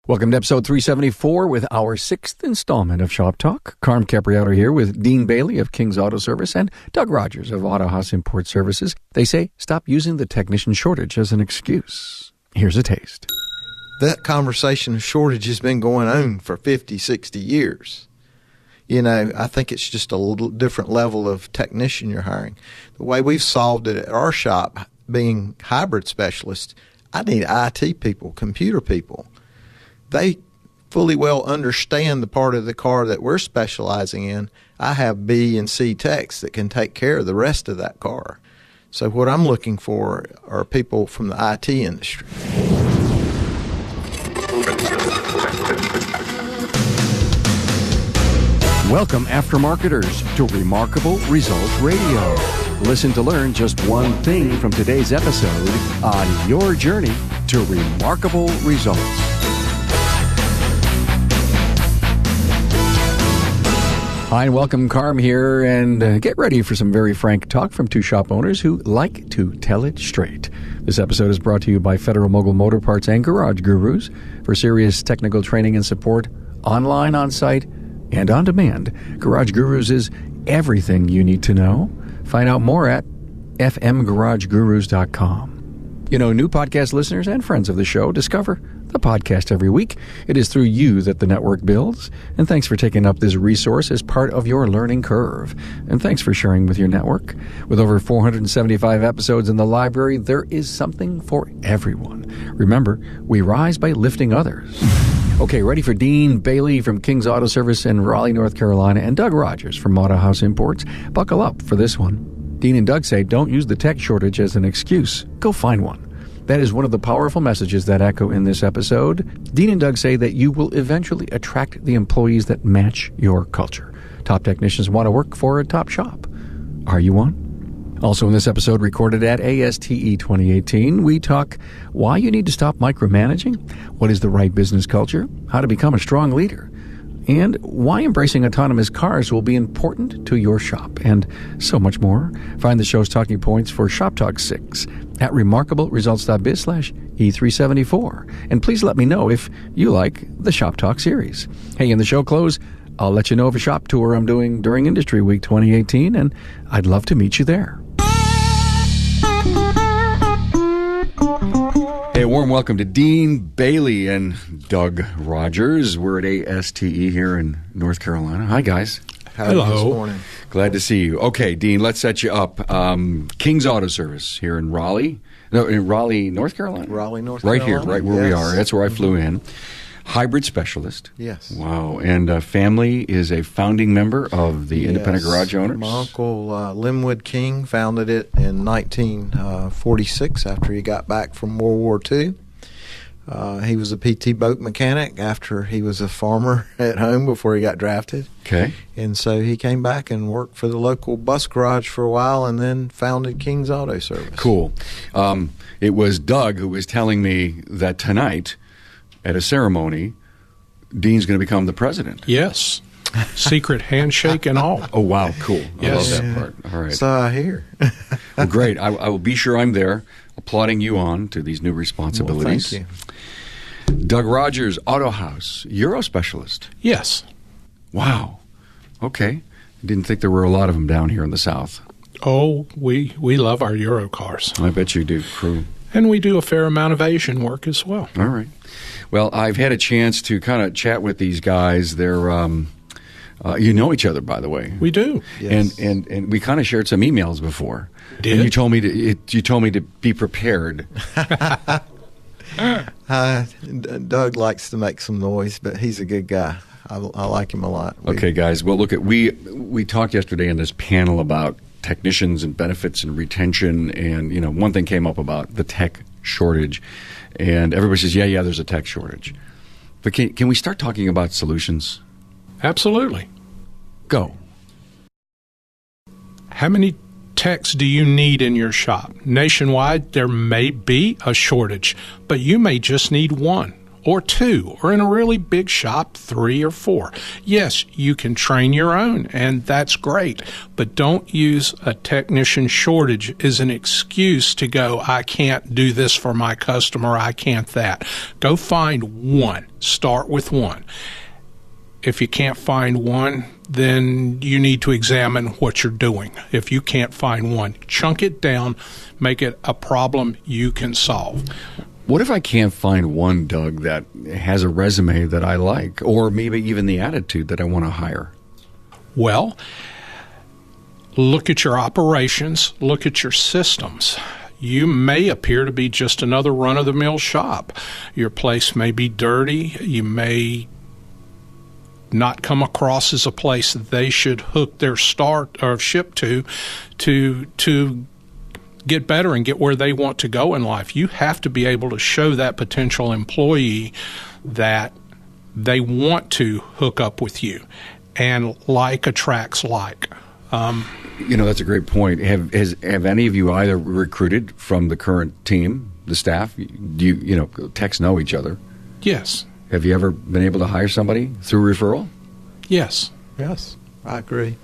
Welcome to episode 374 with our sixth installment of Shop Talk. Carm Capriato here with Dean Bailey of King's Auto Service and Doug Rogers of Autohaus Import Services. They say stop using the technician shortage as an excuse. Here's a taste. That conversation of shortage has been going on for 50, 60 years. You know, I think it's just a little different level of technician you're hiring. The way we've solved it at our shop, being hybrid specialists, I need IT people, computer people. They fully well understand the part of the car that we're specializing in. I have B and C techs that can take care of the rest of that car. So what I'm looking for are people from the IT industry. Welcome, aftermarketers, to Remarkable Results Radio. Listen to learn just one thing from today's episode on your journey to remarkable results. Hi, and welcome. Carm here, and get ready for some very frank talk from two shop owners who like to tell it straight. This episode is brought to you by Federal Mogul Motor Parts and Garage Gurus for serious technical training and support, online, on-site, and on demand. Garage Gurus is everything you need to know. Find out more at fmgaragegurus.com. You know, new podcast listeners and friends of the show discover the podcast every week. It is through you that the network builds. And thanks for taking up this resource as part of your learning curve. And thanks for sharing with your network. With over 475 episodes in the library, there is something for everyone. Remember, we rise by lifting others. Okay, ready for Dean Bailey from King's Auto Service in Raleigh, North Carolina, and Doug Rogers from Autohaus Imports. Buckle up for this one. Dean and Doug say don't use the tech shortage as an excuse. Go find one. That is one of the powerful messages that echo in this episode. Dean and Doug say that you will eventually attract the employees that match your culture. Top technicians want to work for a top shop. Are you one? Also in this episode, recorded at ASTE 2018, we talk why you need to stop micromanaging, what is the right business culture, how to become a strong leader, and why embracing autonomous cars will be important to your shop, and so much more. Find the show's talking points for Shop Talk 6 at remarkableresults.biz/E374. And please let me know if you like the Shop Talk series. Hey, in the show close, I'll let you know of a shop tour I'm doing during Industry Week 2018, and I'd love to meet you there. Hey, a warm welcome to Dean Bailey and Doug Rogers. We're at ASTE here in North Carolina. Hi, guys. Hello. This morning. Glad to see you. Okay, Dean, let's set you up. King's Auto Service here in Raleigh. No, in Raleigh, North Carolina? Raleigh, North Carolina. Right here, right where we are. That's where I flew in. Hybrid specialist. Yes. Wow. And family is a founding member of the Independent Garage Owners. My uncle, Linwood King, founded it in 1946 after he got back from World War II. He was a PT boat mechanic after he was a farmer at home before he got drafted. Okay. And so he came back and worked for the local bus garage for a while and then founded King's Auto Service. Cool. It was Doug who was telling me that tonight at a ceremony, Dean's going to become the president. Yes. Secret handshake and all. Oh, wow. Cool. Yes. I love that part. All right. So I hear. Well, great. I will be sure I'm there applauding you on to these new responsibilities. Well, thank you. Doug Rogers, Autohaus, Euro specialist. Yes. Wow. Okay. I didn't think there were a lot of them down here in the South. Oh, we love our Euro cars. I bet you do, crew. And we do a fair amount of Asian work as well. All right. Well, I've had a chance to kind of chat with these guys. They're, you know each other, by the way. We do. Yes. And we kind of shared some emails before. Did? And you told me to be prepared. Doug likes to make some noise, but he's a good guy. I like him a lot. Okay, guys. Well, look, we talked yesterday in this panel about technicians and benefits and retention, and one thing came up about the tech shortage, and everybody says, yeah, there's a tech shortage. But can we start talking about solutions? Absolutely. Go. How many techs do you need in your shop? Nationwide, there may be a shortage, but you may just need one or 2, or in a really big shop, 3 or 4. Yes, you can train your own, and that's great, but don't use a technician shortage as an excuse to go, I can't do this for my customer, I can't that. Go find one. Start with one. If you can't find one, then you need to examine what you're doing. If you can't find one, chunk it down, make it a problem you can solve. What if I can't find one, Doug, that has a resume that I like, or maybe even the attitude that I want to hire? Well, look at your operations, look at your systems. You may appear to be just another run-of-the-mill shop. Your place may be dirty. You may not come across as a place that they should hook their start or ship to get better and get where they want to go in life. You have to be able to show that potential employee that they want to hook up with you, and like attracts like. That's a great point. Have any of you either recruited from the current team, the staff? Techs know each other. Yes. Have you ever been able to hire somebody through referral? Yes. Yes, I agree.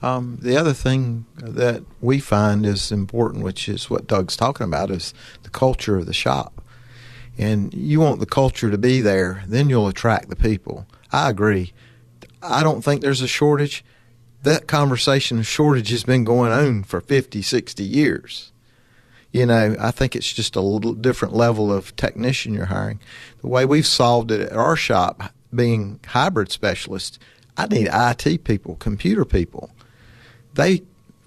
The other thing that we find is important, which is what Doug's talking about, is the culture of the shop. And you want the culture to be there, then you'll attract the people. I agree. I don't think there's a shortage. That conversation of shortage has been going on for 50, 60 years. I think it's just a little different level of technician you're hiring. The way we've solved it at our shop, being hybrid specialists, I need IT people, computer people. They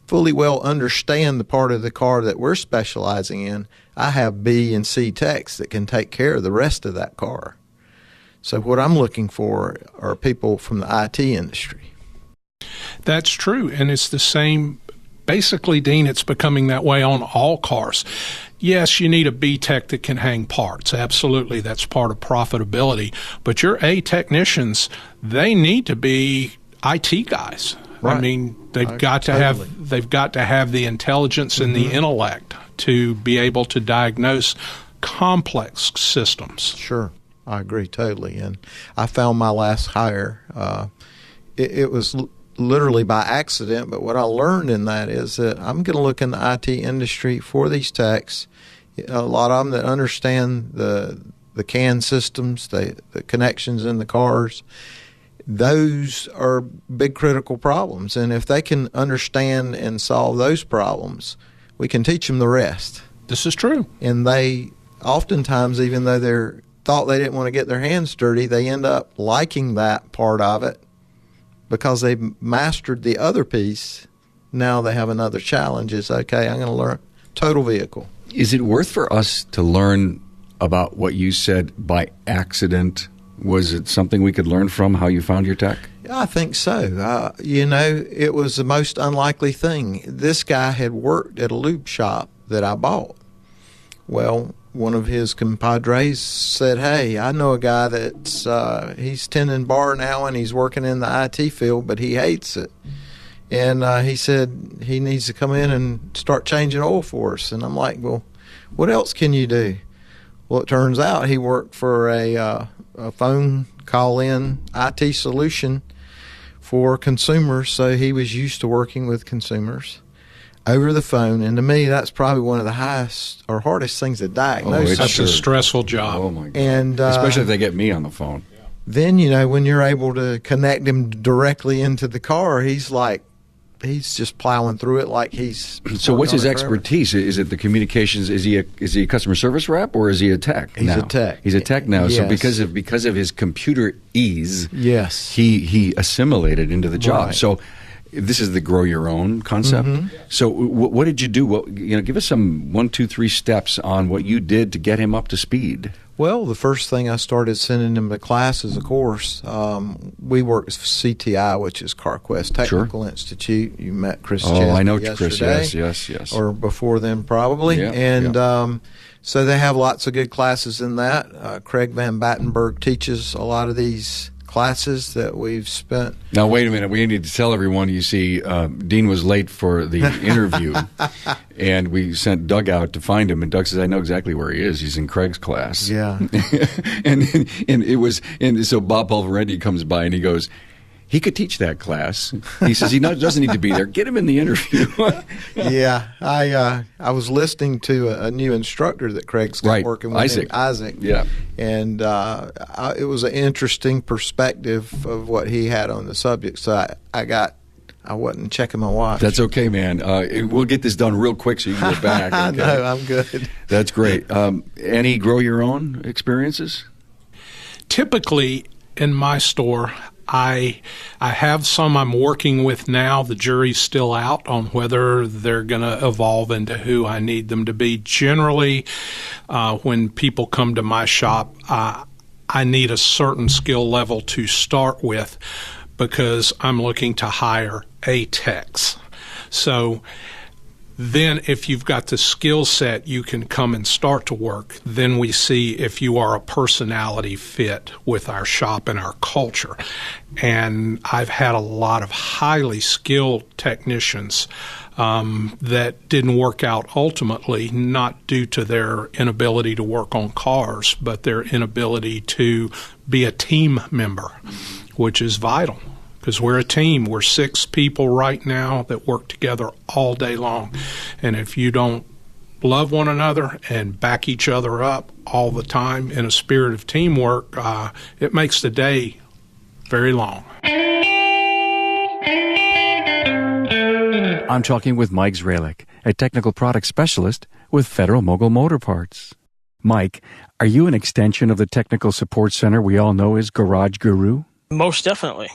fully well understand the part of the car that we're specializing in. I have B and C techs that can take care of the rest of that car. So what I'm looking for are people from the IT industry. That's true, and it's the same. Basically, Dean, it's becoming that way on all cars. Yes, you need a B tech that can hang parts. Absolutely, that's part of profitability. But your A technicians, they need to be IT guys. Right. I mean, they've got to have the intelligence and the intellect to be able to diagnose complex systems. Sure, I agree totally. And I found my last hire. It was literally by accident, but what I learned in that is that I'm going to look in the IT industry for these techs, a lot of them that understand the CAN systems, the connections in the cars. Those are big critical problems, and if they can understand and solve those problems, we can teach them the rest. This is true. And they oftentimes, even though they thought they didn't want to get their hands dirty, they end up liking that part of it because they've mastered the other piece. Now they have another challenge. Is, okay, I'm going to learn total vehicle. Is it worth for us to learn about what you said by accident? Was it something we could learn from, how you found your tech? I think so. It was the most unlikely thing. This guy had worked at a lube shop that I bought. Well, one of his compadres said, hey, I know a guy that's he's tending bar now and he's working in the IT field, but he hates it. And he said he needs to come in and start changing oil for us. And I'm like, well, what else can you do? Well, it turns out he worked for a phone call-in IT solution for consumers, so he was used to working with consumers over the phone. And to me, that's probably one of the highest or hardest things to diagnose. That's a stressful job. Oh, my God. And especially if they get me on the phone. Then, when you're able to connect him directly into the car, he's just plowing through it like he's. So what's his expertise? Is it the communications? Is he a customer service rep or is he a tech? He's now? a tech. He's a tech now. Yes. So because of his computer ease, yes, he assimilated into the job. Right. So this is the grow your own concept. Mm-hmm. So what did you do? Give us some 1, 2, 3 steps on what you did to get him up to speed. Well, the first thing I started sending him to classes, of course. We work with CTI, which is CarQuest Technical Institute. You met Chris Chesney I know yesterday. Chris, yes. Or before then, probably. Yeah, and so they have lots of good classes in that. Craig Van Battenberg teaches a lot of these classes that we've spent. Now, wait a minute. We need to tell everyone, you see, Dean was late for the interview, and we sent Doug out to find him, and Doug says, I know exactly where he is. He's in Craig's class. Yeah. and so Bob Pulveretti comes by, and he goes, he could teach that class. He says he doesn't need to be there. Get him in the interview. Yeah, I was listening to a new instructor that Craig's got working with, Isaac. Yeah, and it was an interesting perspective of what he had on the subject. So I wasn't checking my watch. That's okay, man. We'll get this done real quick so you can get back. Okay? No, I'm good. That's great. Any grow your own experiences? Typically, in my store, I have some I'm working with now. The jury's still out on whether they're going to evolve into who I need them to be. Generally, when people come to my shop, I need a certain skill level to start with because I'm looking to hire techs. So then if you've got the skill set, you can come and start to work. Then we see if you are a personality fit with our shop and our culture. And I've had a lot of highly skilled technicians that didn't work out ultimately, not due to their inability to work on cars, but their inability to be a team member, which is vital. Because we're a team. We're 6 people right now that work together all day long. And if you don't love one another and back each other up all the time in a spirit of teamwork, it makes the day very long. I'm talking with Mike Zralik, a technical product specialist with Federal Mogul Motor Parts. Mike, are you an extension of the technical support center we all know as Garage Guru? Most definitely.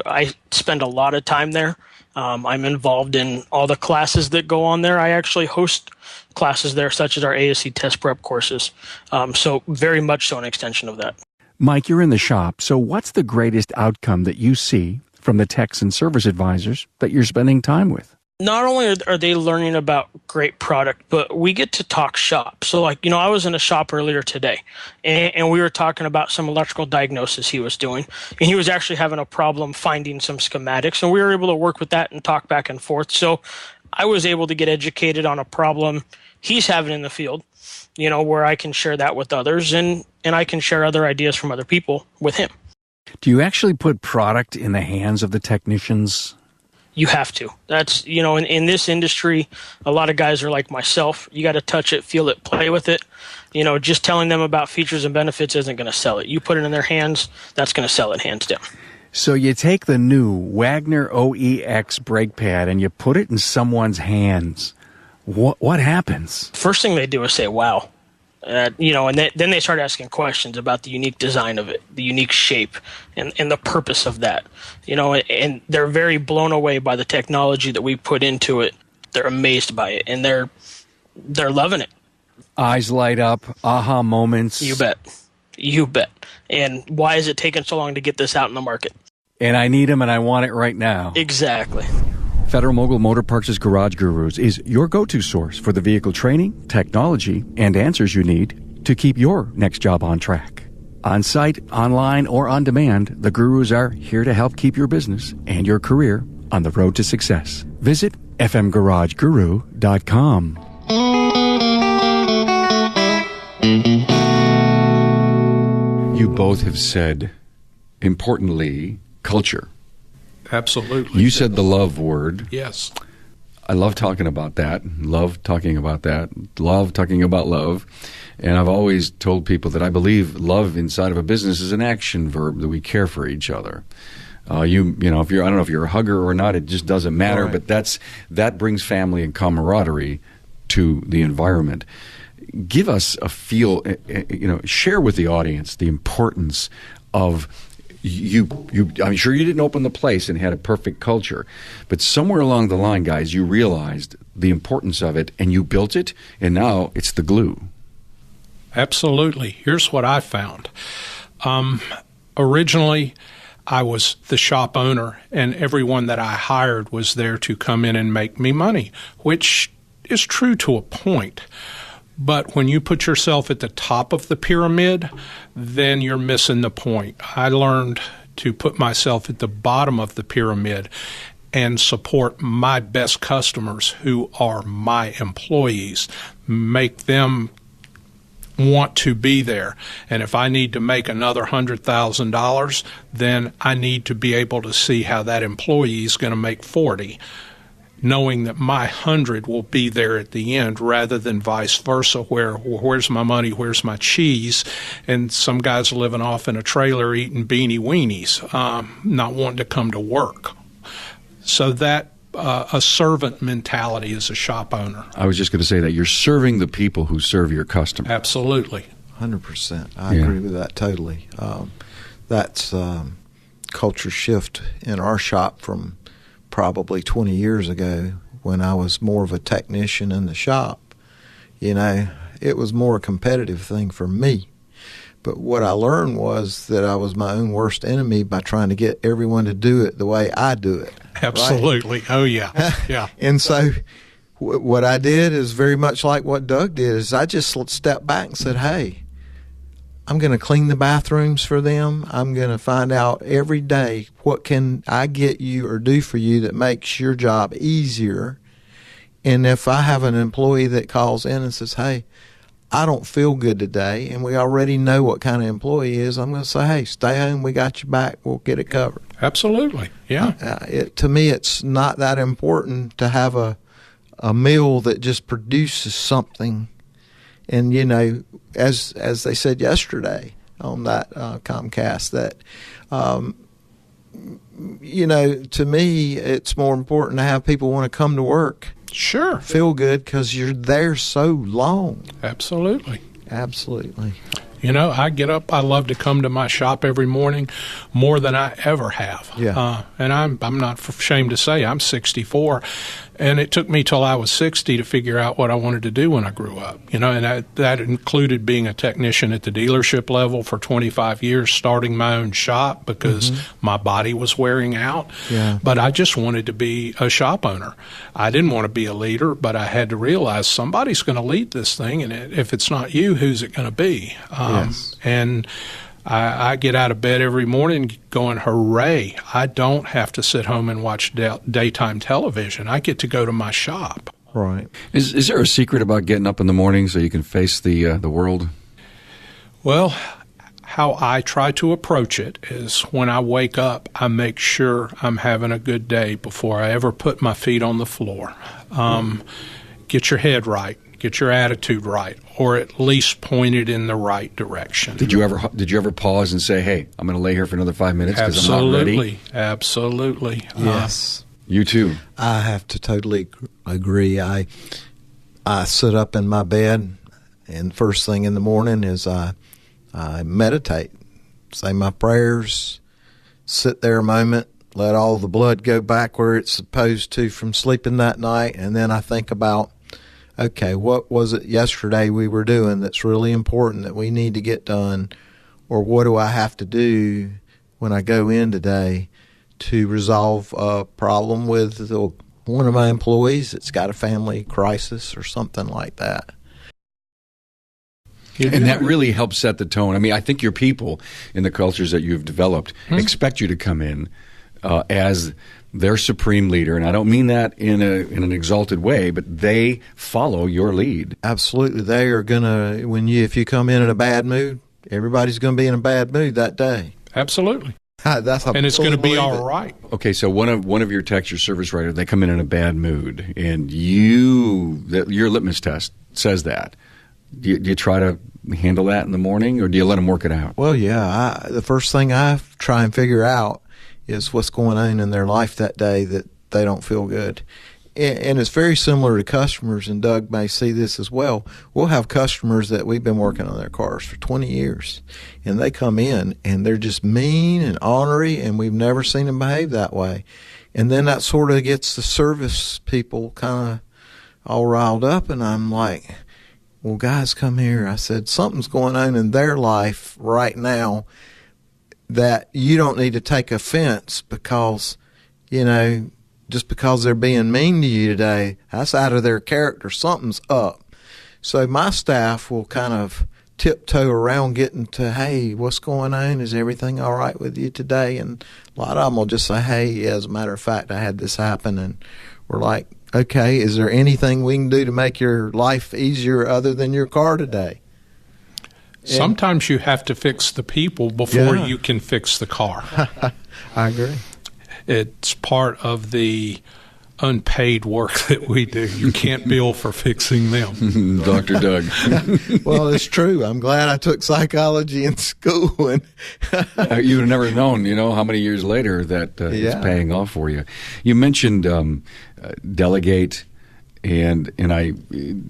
I spend a lot of time there. I'm involved in all the classes that go on there. I actually host classes there, such as our ASTE test prep courses. So very much so an extension of that. Mike, you're in the shop. So what's the greatest outcome that you see from the techs and service advisors that you're spending time with? Not only are they learning about great product, but we get to talk shop. So I was in a shop earlier today and we were talking about some electrical diagnosis he was doing, and he was actually having a problem finding some schematics, and we were able to work with that and talk back and forth. So I was able to get educated on a problem he's having in the field, where I can share that with others and I can share other ideas from other people with him. Do you actually put product in the hands of the technicians? You have to. That's, in this industry, a lot of guys are like myself. You got to touch it, feel it, play with it. Just telling them about features and benefits isn't going to sell it. You put it in their hands, that's going to sell it hands down. So you take the new Wagner OEX brake pad and you put it in someone's hands. What happens? First thing they do is say, wow. And then they start asking questions about the unique design of it, the unique shape, and the purpose of that. And they're very blown away by the technology that we put into it. They're amazed by it, and they're loving it. Eyes light up, aha moments. You bet. And why is it taking so long to get this out in the market? And I need them, and I want it right now. Exactly. Federal Mogul Motor Parts' Garage Gurus is your go-to source for the vehicle training, technology, and answers you need to keep your next job on track. On-site, online, or on demand, the Gurus are here to help keep your business and your career on the road to success. Visit fmgarageguru.com. You both have said, importantly, culture. Absolutely. You said the love word. Yes. I love talking about that. Love talking about that. Love talking about love. And I've always told people that I believe love inside of a business is an action verb, that we care for each other. If you're, I don't know if you're a hugger or not, it just doesn't matter. Right. But that brings family and camaraderie to the environment. Give us a feel, share with the audience the importance of I'm sure you didn't open the place and had a perfect culture, but somewhere along the line, guys, you realized the importance of it and you built it, and now it's the glue. Absolutely. Here's what I found. Originally, I was the shop owner, and everyone that I hired was there to come in and make me money, which is true to a point. But when you put yourself at the top of the pyramid, then you're missing the point. I learned to put myself at the bottom of the pyramid and support my best customers who are my employees, make them want to be there. And if I need to make another $100,000, then I need to be able to see how that employee is going to make 40, knowing that my 100 will be there at the end, rather than vice versa, where where's my money, where's my cheese, and some guys living off in a trailer eating beanie weenies, not wanting to come to work. So that a servant mentality as a shop owner. I was just going to say that you're serving the people who serve your customers. Absolutely. 100%. I agree with that totally. That's culture shift in our shop from probably 20 years ago, when I was more of a technician in the shop. You know, it was more a competitive thing for me. But what I learned was that I was my own worst enemy by trying to get everyone to do it the way I do it. Absolutely. Right? Oh, yeah. Yeah. And so what I did is very much like what Doug did, is I just stepped back and said, hey, I'm going to clean the bathrooms for them. I'm going to find out every day what can I get you or do for you that makes your job easier. And if I have an employee that calls in and says, hey, I don't feel good today, and we already know what kind of employee he is, I'm going to say, hey, stay home. We got your back. We'll get it covered. Absolutely. Yeah. To me, it's not that important to have a meal that just produces something. And, you know, as they said yesterday on that Comcast, that, you know, to me, it's more important to have people want to come to work. Sure. Feel good because you're there so long. Absolutely. Absolutely. You know, I get up. I love to come to my shop every morning more than I ever have. Yeah. And I'm not ashamed to say I'm 64, and it took me till I was 60 to figure out what I wanted to do when I grew up. You know, and that included being a technician at the dealership level for 25 years, starting my own shop because my body was wearing out. Yeah. But I just wanted to be a shop owner. I didn't want to be a leader, but I had to realize somebody's going to lead this thing, and if it's not you, who's it going to be? Yes. And I get out of bed every morning going, hooray, I don't have to sit home and watch daytime television. I get to go to my shop. Right. Is there a secret about getting up in the morning so you can face the world? Well, how I try to approach it is when I wake up, I make sure I'm having a good day before I ever put my feet on the floor. Get your head right. Get your attitude right, or at least point it in the right direction. Did you ever pause and say, "Hey, I'm going to lay here for another 5 minutes because I'm not ready"? Absolutely. Yes. You too. I have to totally agree. I sit up in my bed, and first thing in the morning is I meditate, say my prayers, sit there a moment, let all the blood go back where it's supposed to from sleeping that night, and then I think about, okay, what was it yesterday we were doing that's really important that we need to get done? Or what do I have to do when I go in today to resolve a problem with one of my employees that's got a family crisis or something like that? And that really helps set the tone. I mean, I think your people in the cultures that you've developed expect you to come in as their supreme leader, and I don't mean that in an exalted way, but they follow your lead. Absolutely. They are going to, if you come in a bad mood, everybody's going to be in a bad mood that day. Absolutely. And it's going to be all right. Okay, so one of your techs, your service writer, they come in a bad mood, and your litmus test says that. Do you try to handle that in the morning, or do you let them work it out? Well, yeah. The first thing I try and figure out is what's going on in their life that day that they don't feel good. And it's very similar to customers, and Doug may see this as well. We'll have customers that we've been working on their cars for 20 years, and they come in, and they're just mean and ornery, and we've never seen them behave that way. And then that sort of gets the service people kind of all riled up, and I'm like, well, guys, come here. I said, something's going on in their life right now that you don't need to take offense because, just because they're being mean to you today, that's out of their character. Something's up. So my staff will kind of tiptoe around getting to, hey, what's going on? Is everything all right with you today? And a lot of them will just say, hey, yeah, as a matter of fact, I had this happen. And we're like, okay, is there anything we can do to make your life easier other than your car today? Sometimes you have to fix the people before you can fix the car. I agree. It's part of the unpaid work that we do. You can't bill for fixing them. Dr. Doug. Well, it's true. I'm glad I took psychology in school. And you would have never known, how many years later that it's paying off for you. You mentioned delegate, and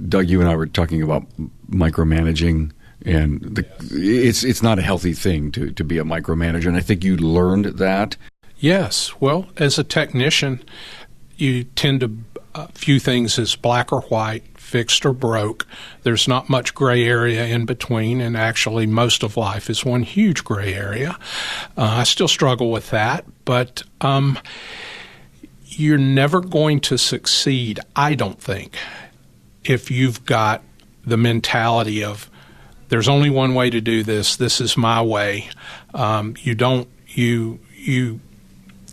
Doug, you and I were talking about micromanaging. And it's not a healthy thing to be a micromanager, and I think you learned that. Yes. Well, as a technician, you tend to view things as black or white, fixed or broke. There's not much gray area in between, and actually most of life is one huge gray area. I still struggle with that, but you're never going to succeed, I don't think, if you've got the mentality of, there's only one way to do this. This is my way. You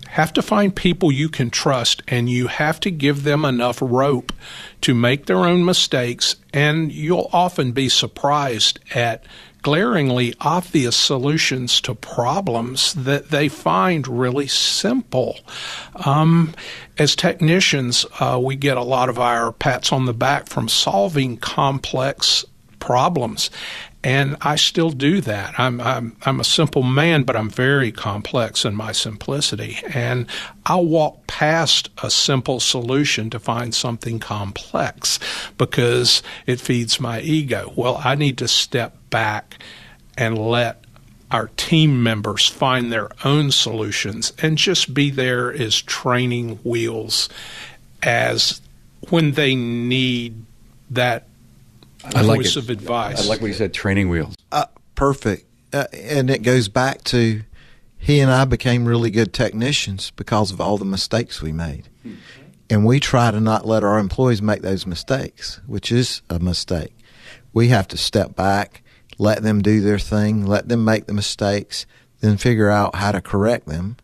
have to find people you can trust, and you have to give them enough rope to make their own mistakes, and you'll often be surprised at glaringly obvious solutions to problems that they find really simple. As technicians, we get a lot of our pats on the back from solving complex problems, and I still do that. I'm a simple man, but I'm very complex in my simplicity, and I'll walk past a simple solution to find something complex because it feeds my ego. Well, I need to step back and let our team members find their own solutions and just be there as training wheels when they need that voice of advice. I like what you said, training wheels. Perfect. And it goes back to he and I became really good technicians because of all the mistakes we made. And we try to not let our employees make those mistakes, which is a mistake. We have to step back, let them do their thing, let them make the mistakes, then figure out how to correct them.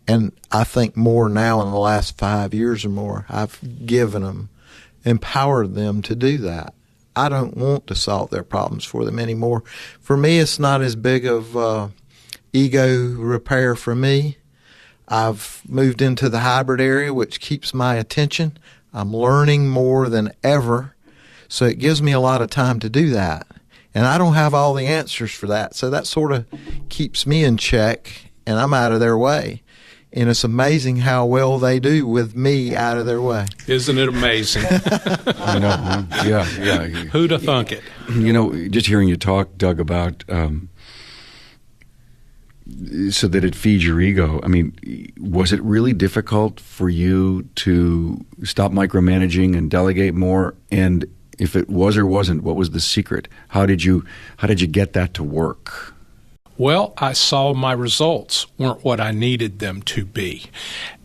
And I think more now in the last 5 years or more, I've given them, empowered them to do that. I don't want to solve their problems for them anymore. For me, it's not as big of ego repair for me. I've moved into the hybrid area, which keeps my attention. I'm learning more than ever, so it gives me a lot of time to do that. And I don't have all the answers for that, so that sort of keeps me in check, and I'm out of their way. And it's amazing how well they do with me out of their way. Isn't it amazing? I know. Yeah. Who'd have thunk it? Just hearing you talk, Doug, about so that it feeds your ego. I mean, was it really difficult for you to stop micromanaging and delegate more? And if it was or wasn't, what was the secret? How did you get that to work? Well, I saw my results weren't what I needed them to be.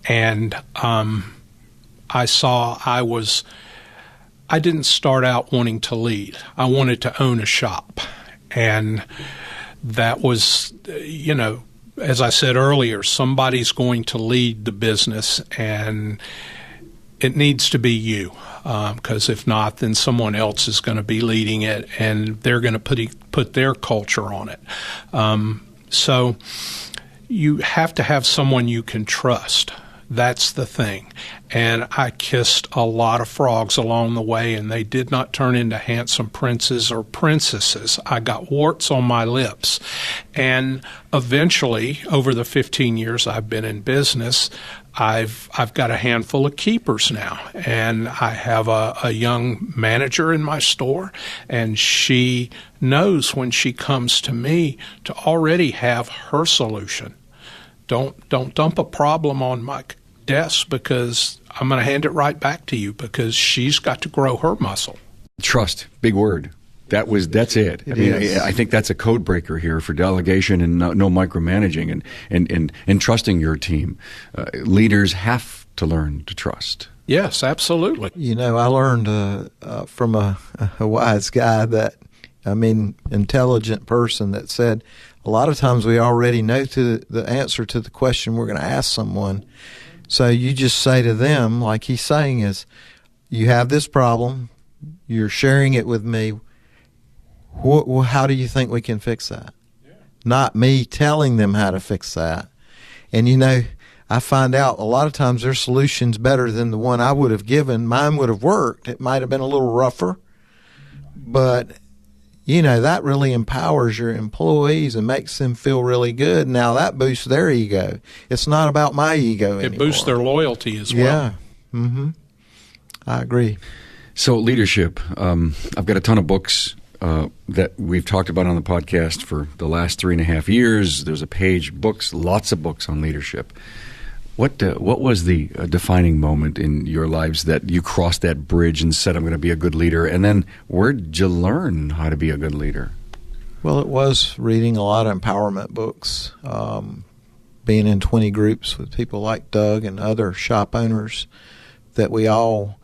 And I saw I didn't start out wanting to lead. I wanted to own a shop. And that was, as I said earlier, somebody's going to lead the business, and it needs to be you. Because if not, then someone else is going to be leading it, and they're going to put their culture on it. So you have to have someone you can trust. That's the thing. And I kissed a lot of frogs along the way, and they did not turn into handsome princes or princesses. I got warts on my lips. And eventually, over the 15 years I've been in business, I've got a handful of keepers now, and I have a young manager in my store, and she knows when she comes to me to already have her solution. Don't dump a problem on my desk, because I'm going to hand it right back to you, because she's got to grow her muscle. Trust, big word. That's it. I think that's a code breaker here for delegation and no micromanaging and trusting your team. Leaders have to learn to trust. Yes, absolutely. I learned from a wise guy that intelligent person that said a lot of times we already know the answer to the question we're going to ask someone. So you just say to them, like he's saying, is you have this problem, you're sharing it with me. How do you think we can fix that? Yeah. Not me telling them how to fix that. And, I find out a lot of times their solution's better than the one I would have given. Mine would have worked. It might have been a little rougher. But, that really empowers your employees and makes them feel really good. Now, that boosts their ego. It's not about my ego anymore. It boosts their loyalty as well. Yeah. Mm-hmm. I agree. So leadership, I've got a ton of books that we've talked about on the podcast for the last 3.5 years. There's a page, books, lots of books on leadership. What was the defining moment in your lives that you crossed that bridge and said, I'm going to be a good leader? And then where did you learn how to be a good leader? Well, it was reading a lot of empowerment books, being in 20 groups with people like Doug and other shop owners that we all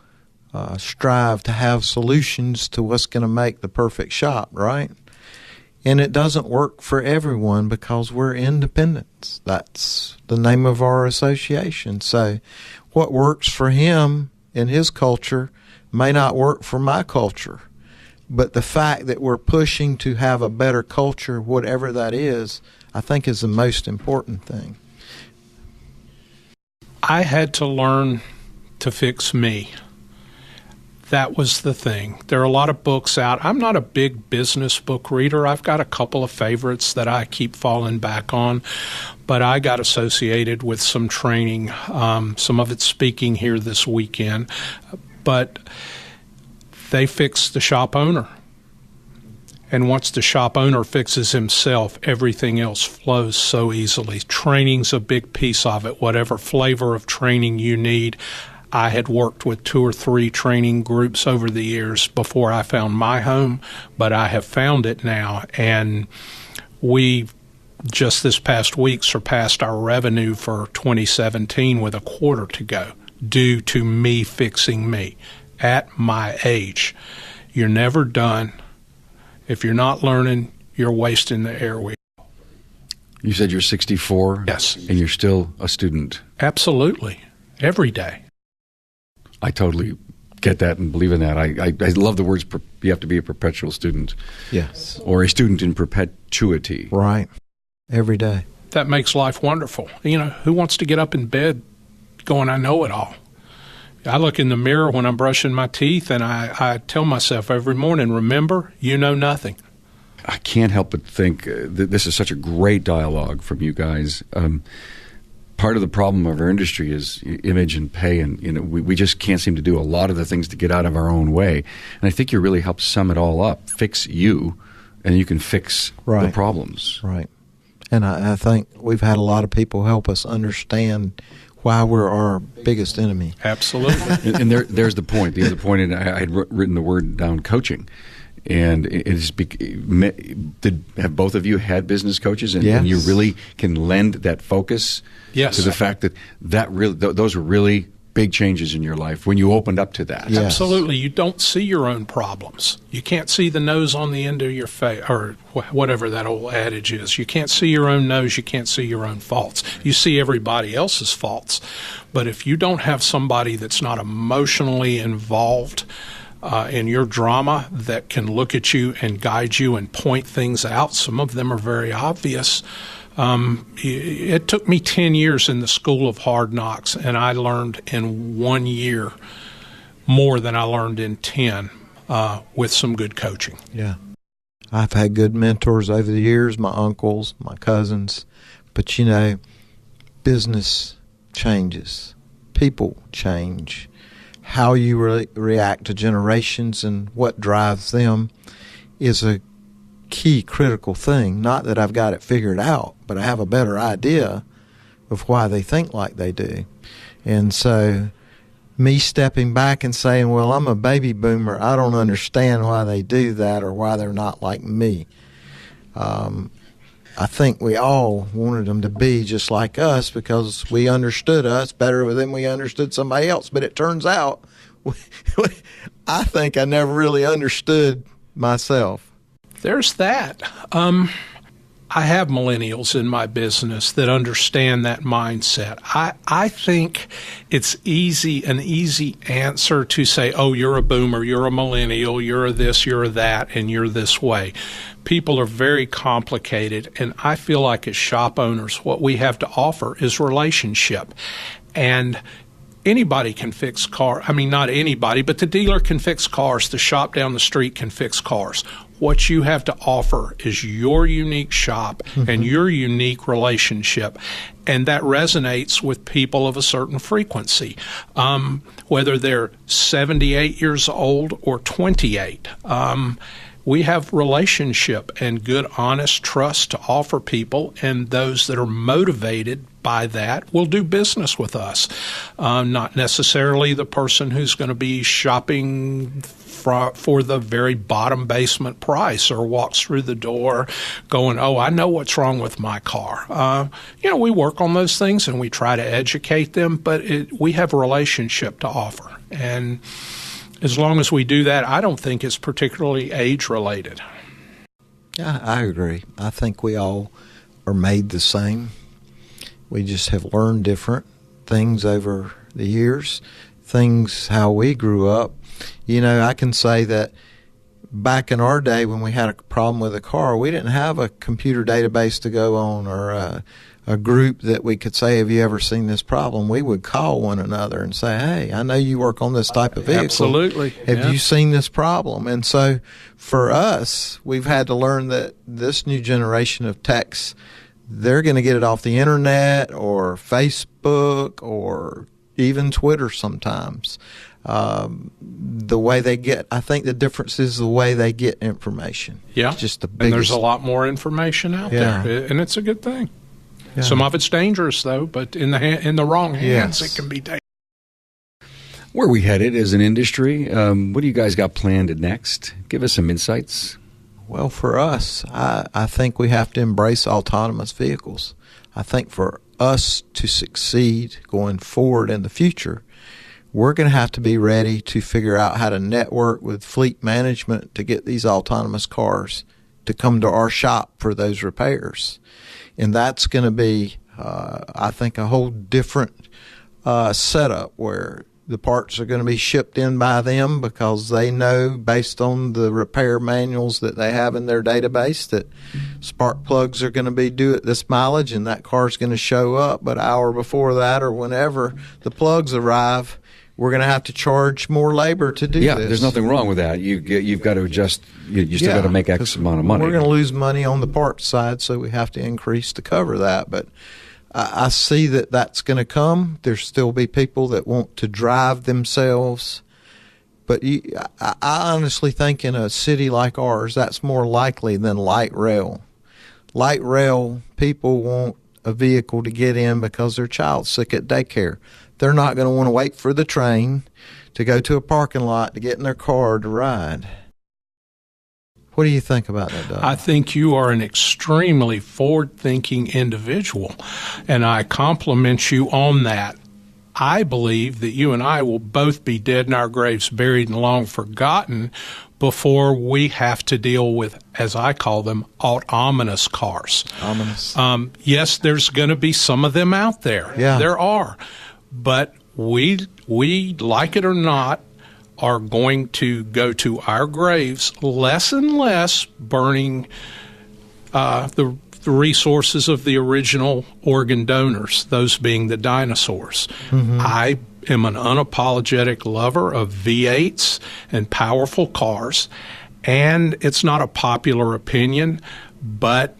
strive to have solutions to what's going to make the perfect shop, right? And it doesn't work for everyone because we're independents. That's the name of our association. So what works for him in his culture may not work for my culture. But the fact that we're pushing to have a better culture, whatever that is, I think is the most important thing. I had to learn to fix me. That was the thing. There are a lot of books out. I'm not a big business book reader. I've got a couple of favorites that I keep falling back on, but I got associated with some training, some of it speaking here this weekend, but they fix the shop owner. And once the shop owner fixes himself, everything else flows so easily. Training's a big piece of it, whatever flavor of training you need. I had worked with 2 or 3 training groups over the years before I found my home, but I have found it now. And we just this past week surpassed our revenue for 2017 with a quarter to go due to me fixing me at my age. You're never done. If you're not learning, you're wasting the airway. You said you're 64? Yes. And you're still a student? Absolutely. Every day. I totally get that and believe in that. I love the words, you have to be a perpetual student. Yes. Or a student in perpetuity. Right. Every day. That makes life wonderful. Who wants to get up in bed going, I know it all? I look in the mirror when I'm brushing my teeth and I tell myself every morning, remember, you know nothing. I can't help but think that this is such a great dialogue from you guys. Part of the problem of our industry is image and pay, and we just can't seem to do a lot of the things to get out of our own way. And I think you really helped sum it all up. Fix you, and you can fix the problems. Right. And I think we've had a lot of people help us understand why we're our biggest enemy. Absolutely. And there's the point. The other point, and I had written the word down, coaching. And have both of you had business coaches, and, yes. and you really can lend that focus yes. to the fact that really those were really big changes in your life when you opened up to that. Yes. Absolutely. You don't see your own problems. You can't see the nose on the end of your face, or whatever that old adage is. You can't see your own nose. You can't see your own faults. You see everybody else's faults. But if you don't have somebody that's not emotionally involved in your drama that can look at you and guide you and point things out, some of them are very obvious. It took me 10 years in the school of hard knocks, and I learned in 1 year more than I learned in 10 with some good coaching. Yeah. I've had good mentors over the years, my uncles, my cousins, but business changes. People change. How you react to generations and what drives them is a key critical thing. Not that I've got it figured out, but I have a better idea of why they think like they do. And so me stepping back and saying, well, I'm a baby boomer, I don't understand why they do that or why they're not like me. I think we all wanted them to be just like us because we understood us better than we understood somebody else. But it turns out, I think I never really understood myself. There's that. I have millennials in my business that understand that mindset. I think it's an easy answer to say, oh, you're a boomer, you're a millennial, you're a this, you're a that, and you're this way. People are very complicated, and I feel like as shop owners, what we have to offer is relationship. And anybody can fix cars. I mean, not anybody, but the dealer can fix cars. The shop down the street can fix cars. What you have to offer is your unique shop and your unique relationship. And that resonates with people of a certain frequency, whether they're 78 years old or 28. We have relationship and good, honest trust to offer people, and those that are motivated by that will do business with us. Not necessarily the person who's going to be shopping for the very bottom basement price or walks through the door going, oh, I know what's wrong with my car. We work on those things and we try to educate them, but we have a relationship to offer. And as long as we do that, I don't think it's particularly age-related. Yeah, I agree. I think we all are made the same. We just have learned different things over the years, things how we grew up. I can say that back in our day when we had a problem with a car, we didn't have a computer database to go on or a group that we could say, have you ever seen this problem? We would call one another and say, hey, I know you work on this type of vehicle. Absolutely. Have you seen this problem? And so for us, we've had to learn that this new generation of techs, they're going to get it off the internet or Facebook or even Twitter sometimes. The way they get, I think the difference is the way they get information. Yeah. Just the biggest. And there's a lot more information out there, and it's a good thing. Yeah. Some of it's dangerous, though, but in the wrong hands, it can be dangerous. Where are we headed as an industry? What do you guys got planned next? Give us some insights. Well, for us, I think we have to embrace autonomous vehicles. I think for us to succeed going forward in the future, we're going to have to be ready to figure out how to network with fleet management to get these autonomous cars to come to our shop for those repairs. And that's going to be, I think, a whole different setup where the parts are going to be shipped in by them because they know, based on the repair manuals that they have in their database, that spark plugs are going to be due at this mileage and that car's going to show up. But an hour before that or whenever the plugs arrive, we're going to have to charge more labor to do this. Yeah, there's nothing wrong with that. You've got to adjust. You still got to make X amount of money. We're going to lose money on the parts side, so we have to increase to cover that. But I see that that's going to come. There's still be people that want to drive themselves. But I honestly think in a city like ours, that's more likely than light rail. Light rail, people want a vehicle to get in because their child's sick at daycare. They're not going to want to wait for the train to go to a parking lot to get in their car to ride. What do you think about that, Doug? I think you are an extremely forward-thinking individual, and I compliment you on that. I believe that you and I will both be dead in our graves, buried and long forgotten, before we have to deal with, as I call them, ominous cars. Ominous. Yes, there's going to be some of them out there. Yeah. There are. But we, like it or not, are going to go to our graves less and less burning the resources of the original organ donors, those being the dinosaurs. Mm-hmm. I am an unapologetic lover of V8s and powerful cars, and it's not a popular opinion, but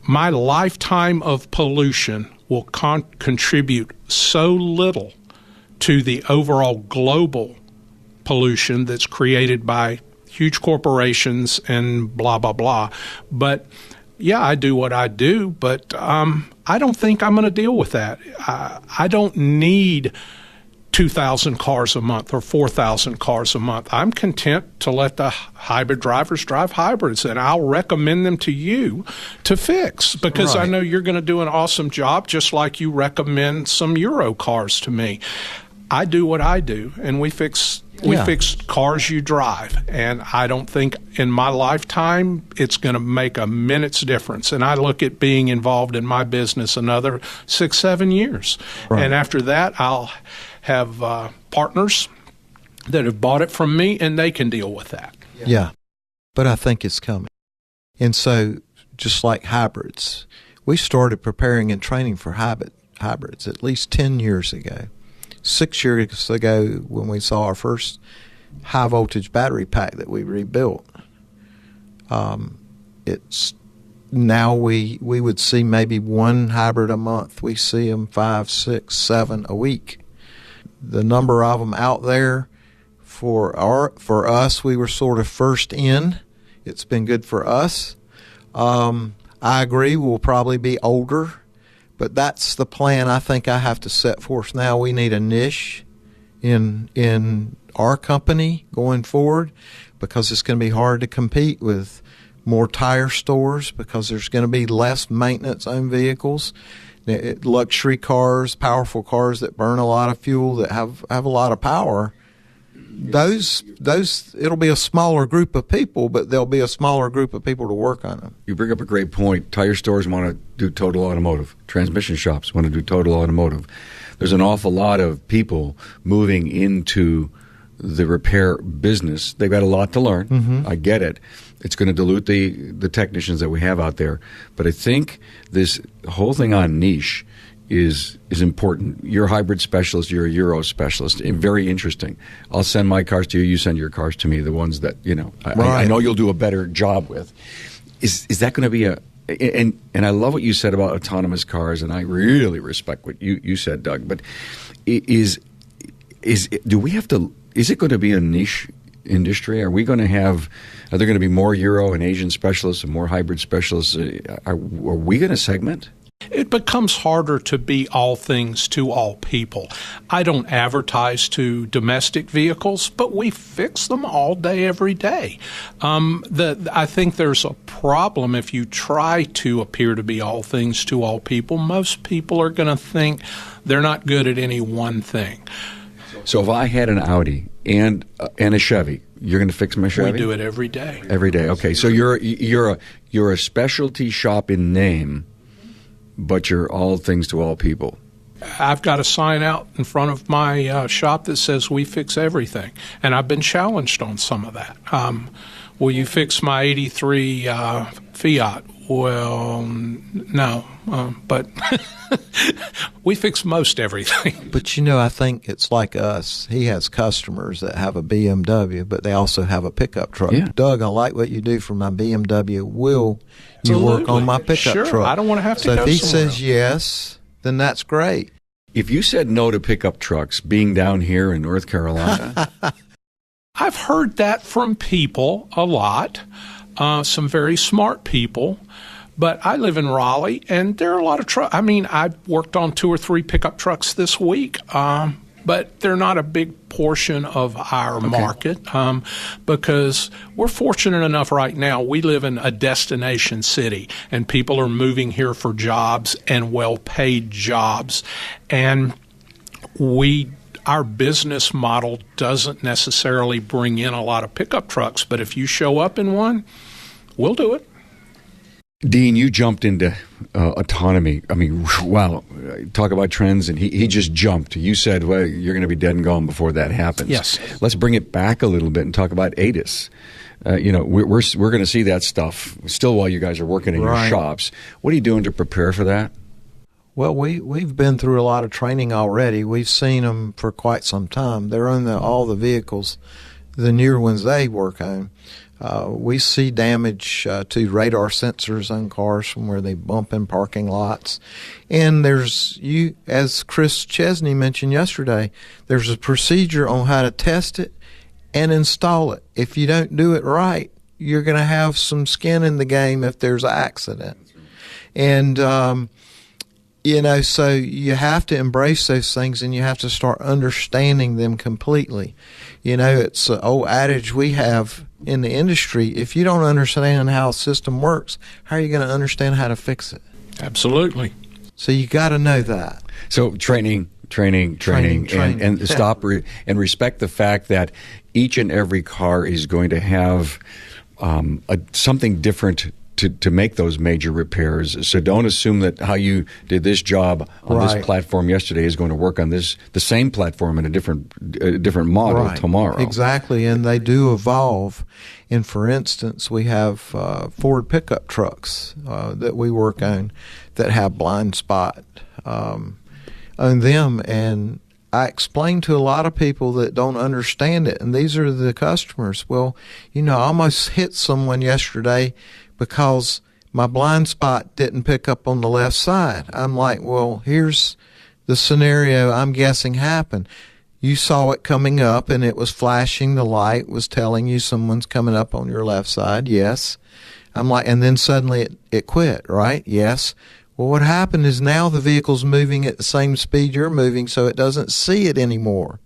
my lifetime of pollution will contribute so little to the overall global pollution that's created by huge corporations and blah, blah, blah. But, yeah, I do what I do, but I don't think I'm going to deal with that. I don't need 2,000 cars a month or 4,000 cars a month. I'm content to let the hybrid drivers drive hybrids, and I'll recommend them to you to fix because I know you're going to do an awesome job, just like you recommend some Euro cars to me. I do what I do, and we fix We Yeah. fix cars you drive, and I don't think in my lifetime it's going to make a minute's difference. And I look at being involved in my business another 6-7 years. Right. And after that, I'll have partners that have bought it from me, and they can deal with that. Yeah, but I think it's coming. And so, just like hybrids, we started preparing and training for hybrids at least 10 years ago. 6 years ago, when we saw our first high-voltage battery pack that we rebuilt, it's now we would see maybe one hybrid a month. We see them 5, 6, 7 a week. The number of them out there for us, we were sort of first in. It's been good for us. I agree, we'll probably be older, but that's the plan I think I have to set forth now. We need a niche in our company going forward, because it's going to be hard to compete with more tire stores, because there's going to be less maintenance on vehicles. Luxury cars, powerful cars that burn a lot of fuel, that have a lot of power. Those it'll be a smaller group of people, but there'll be a smaller group of people to work on them. You bring up a great point. Tire stores want to do total automotive. Transmission shops want to do total automotive. There's an awful lot of people moving into the repair business. They've got a lot to learn. Mm-hmm. I get it. It's going to dilute the technicians that we have out there. But I think this whole thing on niche is important. You're a hybrid specialist. You're a Euro specialist. Very interesting. I'll send my cars to you. You send your cars to me. The ones that I know you'll do a better job with. Is that going to be and I love what you said about autonomous cars, and I really respect what you said, Doug. But is it going to be a niche industry? Are there going to be more Euro and Asian specialists and more hybrid specialists? Are we going to segment? It becomes harder to be all things to all people. I don't advertise to domestic vehicles, but we fix them all day, every day. I think there's a problem if you try to appear to be all things to all people. Most people are going to think they're not good at any one thing. So if I had an Audi and a Chevy, you're going to fix my Chevy? We do it every day. Every day. Okay. So you're a specialty shop in name, but you're all things to all people. I've got a sign out in front of my shop that says we fix everything, and I've been challenged on some of that. Will you fix my 83 Fiat? Well, no, but we fix most everything. But I think it's like us. He has customers that have a BMW, but they also have a pickup truck. Yeah. Doug, I like what you do for my BMW. Will you Absolutely. work on my pickup truck? I don't want to have to go go if he somewhere says else. yes, then that's great. If you said no to pickup trucks being down here in North Carolina, I've heard that from people a lot, some very smart people. But I live in Raleigh, and there are a lot of trucks. I mean, I've worked on 2 or 3 pickup trucks this week, but they're not a big portion of our market because we're fortunate enough right now. We live in a destination city, and people are moving here for jobs and well-paid jobs. And our business model doesn't necessarily bring in a lot of pickup trucks, but if you show up in one, we'll do it. Dean, you jumped into autonomy. I mean, wow. Talk about trends, and he just jumped. You said, well, you're going to be dead and gone before that happens. Yes. Let's bring it back a little bit and talk about ASTE. We're going to see that stuff still while you guys are working in your shops. What are you doing to prepare for that? Well, we've been through a lot of training already. We've seen them for quite some time. They're on all the vehicles, the newer ones they work on. We see damage to radar sensors on cars from where they bump in parking lots. And as Chris Chesney mentioned yesterday, there's a procedure on how to test it and install it. If you don't do it right, you're going to have some skin in the game if there's an accident. And, so you have to embrace those things, and you have to start understanding them completely. It's an old adage we have in the industry. If you don't understand how a system works, how are you going to understand how to fix it? Absolutely. So you got to know that. So training, Training. And stop and respect the fact that each and every car is going to have something different to make those major repairs. So don't assume that how you did this job on this platform yesterday is going to work on the same platform in a different model tomorrow. Exactly, and they do evolve. And for instance, we have Ford pickup trucks that we work on that have blind spot on them, and I explain to a lot of people that don't understand it, and these are the customers. Well, I almost hit someone yesterday because my blind spot didn't pick up on the left side. I'm like, well, here's the scenario I'm guessing happened. You saw it coming up, and it was flashing. The light was telling you someone's coming up on your left side. Yes. I'm like, and then suddenly it quit, right? Yes. Well, what happened is now the vehicle's moving at the same speed you're moving, so it doesn't see it anymore.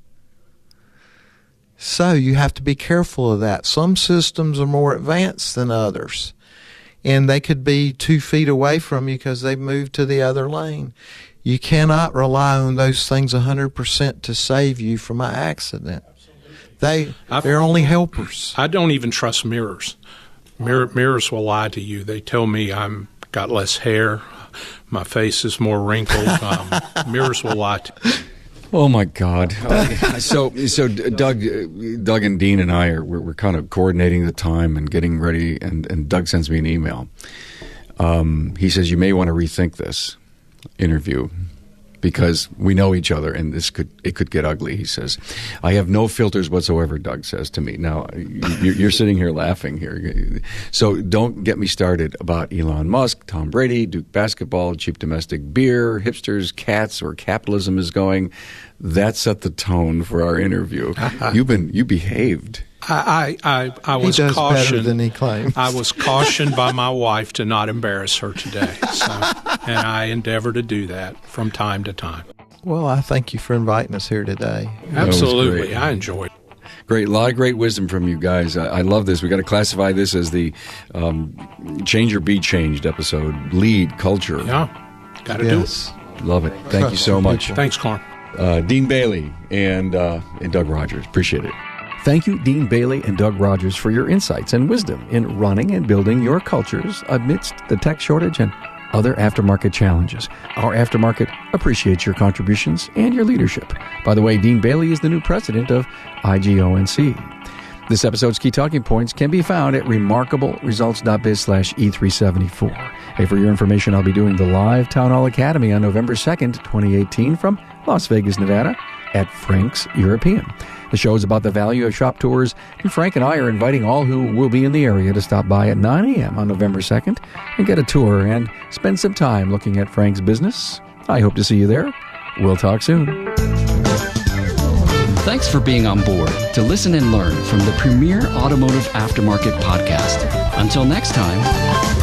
So you have to be careful of that. Some systems are more advanced than others, and they could be 2 feet away from you because they've moved to the other lane. You cannot rely on those things 100% to save you from an accident. They're only helpers. I don't even trust mirrors. Mirrors will lie to you. They tell me I'm got less hair, my face is more wrinkled. Mirrors will lie to you. Oh my God! So Doug and Dean and I we're kind of coordinating the time and getting ready, and Doug sends me an email. He says you may want to rethink this interview because we know each other and it could get ugly. He says, I have no filters whatsoever. Doug says to me. Now you're sitting here laughing here, so don't get me started about Elon Musk, Tom Brady, Duke basketball, cheap domestic beer, hipsters, cats, where capitalism is going. That set the tone for our interview. You behaved. I was he does cautioned better than he claims. I was cautioned by my wife to not embarrass her today, and I endeavor to do that from time to time. Well, I thank you for inviting us here today. Absolutely, I enjoyed it. Great, a lot of great wisdom from you guys. I love this. We got to classify this as the Change or Be Changed episode. Lead culture. Yeah, got to do it. Love it. Thank you so much. Thanks, Carm. Dean Bailey and Doug Rogers. Appreciate it. Thank you, Dean Bailey and Doug Rogers, for your insights and wisdom in running and building your cultures amidst the tech shortage and other aftermarket challenges. Our aftermarket appreciates your contributions and your leadership. By the way, Dean Bailey is the new president of IGONC. This episode's key talking points can be found at remarkableresults.biz/E374. Hey, for your information, I'll be doing the live Town Hall Academy on November 2nd, 2018 from Las Vegas, Nevada at Frank's European. The show is about the value of shop tours, and Frank and I are inviting all who will be in the area to stop by at 9 a.m. on November 2nd and get a tour and spend some time looking at Frank's business. I hope to see you there. We'll talk soon. Thanks for being on board to listen and learn from the premier automotive aftermarket podcast. Until next time.